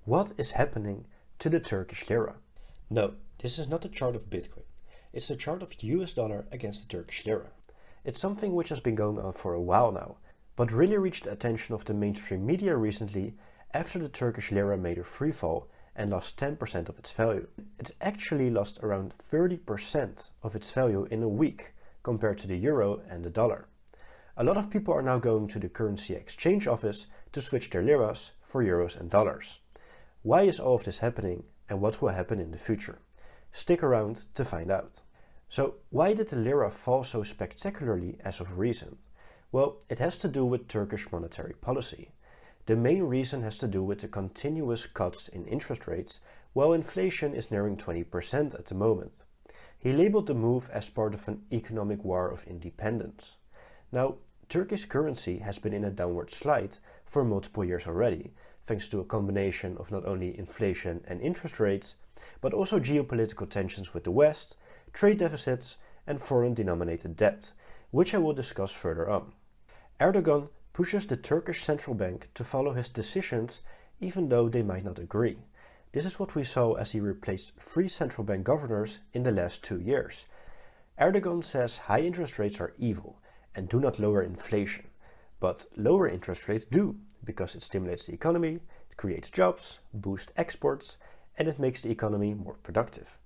What is happening to the Turkish lira? No, this is not a chart of Bitcoin. It's a chart of US dollar against the Turkish lira. It's something which has been going on for a while now, but really reached the attention of the mainstream media recently after the Turkish lira made a free fall and lost 10% of its value. It's actually lost around 30% of its value in a week compared to the euro and the dollar. A lot of people are now going to the currency exchange office to switch their liras for euros and dollars. Why is all of this happening and what will happen in the future? Stick around to find out. So why did the lira fall so spectacularly as of recent? Well, it has to do with Turkish monetary policy. The main reason has to do with the continuous cuts in interest rates, while inflation is nearing 20% at the moment. He labeled the move as part of an economic war of independence. Now, Turkish currency has been in a downward slide for multiple years already, thanks to a combination of not only inflation and interest rates, but also geopolitical tensions with the West, trade deficits, and foreign-denominated debt, which I will discuss further on. Erdogan pushes the Turkish central bank to follow his decisions even though they might not agree. This is what we saw as he replaced 3 central bank governors in the last 2 years. Erdogan says high interest rates are evil and do not lower inflation, but lower interest rates do, because it stimulates the economy, it creates jobs, boosts exports, and it makes the economy more productive.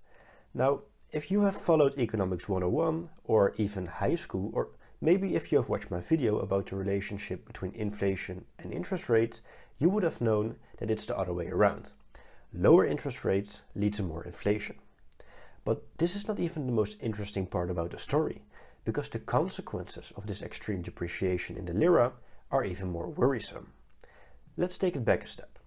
Now, if you have followed Economics 101 or even high school, or maybe if you have watched my video about the relationship between inflation and interest rates, you would have known that it's the other way around. Lower interest rates lead to more inflation. But this is not even the most interesting part about the story, because the consequences of this extreme depreciation in the lira are even more worrisome. Let's take it back a step.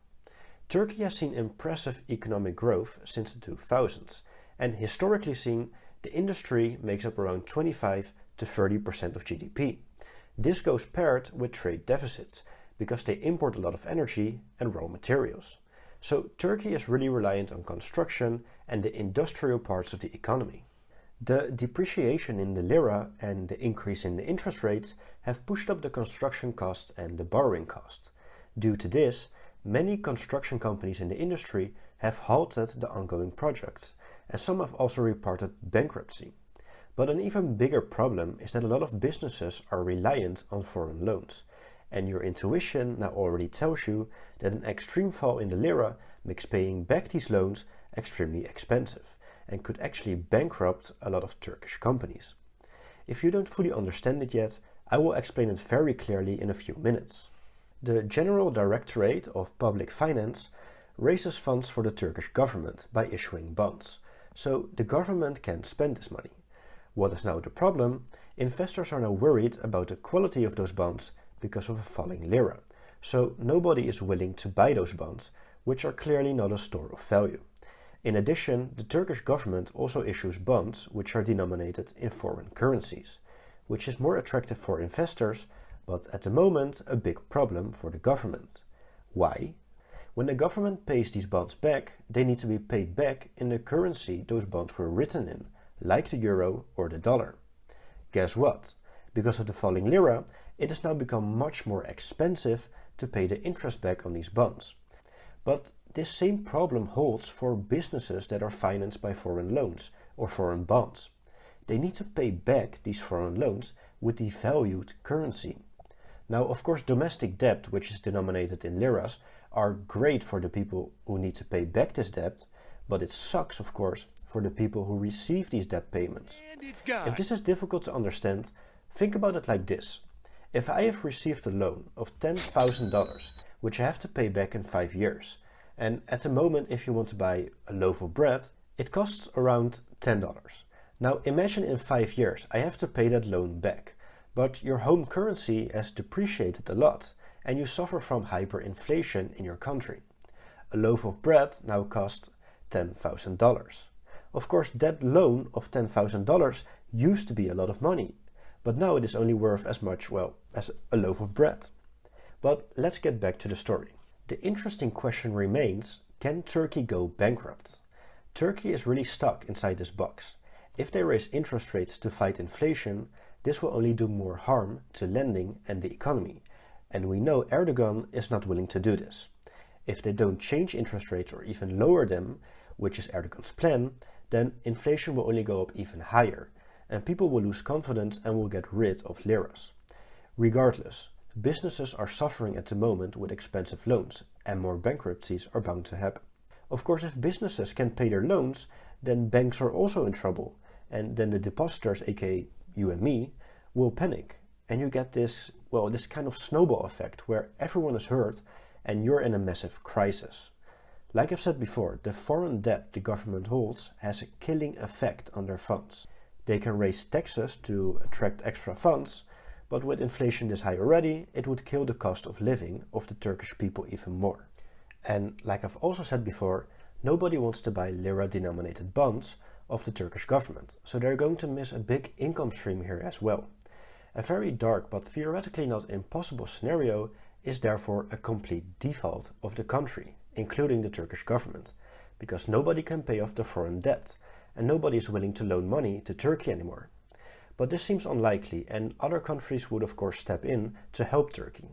Turkey has seen impressive economic growth since the 2000s, and historically seen, the industry makes up around 25 to 30% of GDP. This goes paired with trade deficits, because they import a lot of energy and raw materials. So Turkey is really reliant on construction and the industrial parts of the economy. The depreciation in the lira and the increase in the interest rates have pushed up the construction cost and the borrowing cost. Due to this, many construction companies in the industry have halted the ongoing projects, and some have also reported bankruptcy. But an even bigger problem is that a lot of businesses are reliant on foreign loans, and your intuition now already tells you that an extreme fall in the lira makes paying back these loans extremely expensive, and could actually bankrupt a lot of Turkish companies. If you don't fully understand it yet, I will explain it very clearly in a few minutes. The General Directorate of Public Finance raises funds for the Turkish government by issuing bonds, so the government can spend this money. What is now the problem? Investors are now worried about the quality of those bonds because of a falling lira, so nobody is willing to buy those bonds, which are clearly not a store of value. In addition, the Turkish government also issues bonds which are denominated in foreign currencies, which is more attractive for investors, but at the moment a big problem for the government. Why? When the government pays these bonds back, they need to be paid back in the currency those bonds were written in, like the euro or the dollar. Guess what? Because of the falling lira, it has now become much more expensive to pay the interest back on these bonds. But this same problem holds for businesses that are financed by foreign loans or foreign bonds. They need to pay back these foreign loans with devalued currency. Now, of course, domestic debt, which is denominated in liras, are great for the people who need to pay back this debt, but it sucks, of course, for the people who receive these debt payments. If this is difficult to understand, think about it like this. If I have received a loan of $10,000, which I have to pay back in 5 years, and at the moment, if you want to buy a loaf of bread, it costs around $10. Now imagine in 5 years I have to pay that loan back, but your home currency has depreciated a lot and you suffer from hyperinflation in your country. A loaf of bread now costs $10,000. Of course, that loan of $10,000 used to be a lot of money, but now it is only worth as much, as a loaf of bread. But let's get back to the story. The interesting question remains, can Turkey go bankrupt? Turkey is really stuck inside this box. If they raise interest rates to fight inflation, this will only do more harm to lending and the economy. And we know Erdogan is not willing to do this. If they don't change interest rates or even lower them, which is Erdogan's plan, then inflation will only go up even higher, and people will lose confidence and will get rid of liras. Regardless, businesses are suffering at the moment with expensive loans, and more bankruptcies are bound to happen. Of course, if businesses can't pay their loans, then banks are also in trouble, and then the depositors, aka you and me, will panic, and you get this kind of snowball effect where everyone is hurt and you're in a massive crisis. Like I've said before, the foreign debt the government holds has a killing effect on their funds. They can raise taxes to attract extra funds, but with inflation this high already, it would kill the cost of living of the Turkish people even more. And like I've also said before, nobody wants to buy lira-denominated bonds of the Turkish government, so they're going to miss a big income stream here as well. A very dark but theoretically not impossible scenario is therefore a complete default of the country, including the Turkish government, because nobody can pay off the foreign debt, and nobody is willing to loan money to Turkey anymore. But this seems unlikely, and other countries would of course step in to help Turkey.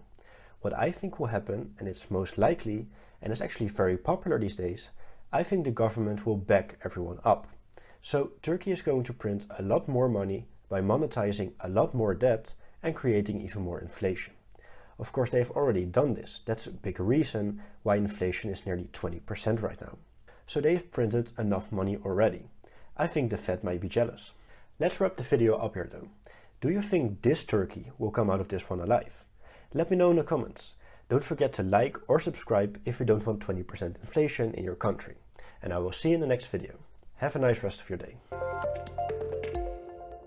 What I think will happen, and it's most likely, and it's actually very popular these days, I think the government will back everyone up. So Turkey is going to print a lot more money by monetizing a lot more debt and creating even more inflation. Of course, they've already done this. That's a big reason why inflation is nearly 20% right now. So they've printed enough money already. I think the Fed might be jealous. Let's wrap the video up here though. Do you think this Turkey will come out of this one alive? Let me know in the comments. Don't forget to like or subscribe if you don't want 20% inflation in your country. And I will see you in the next video. Have a nice rest of your day.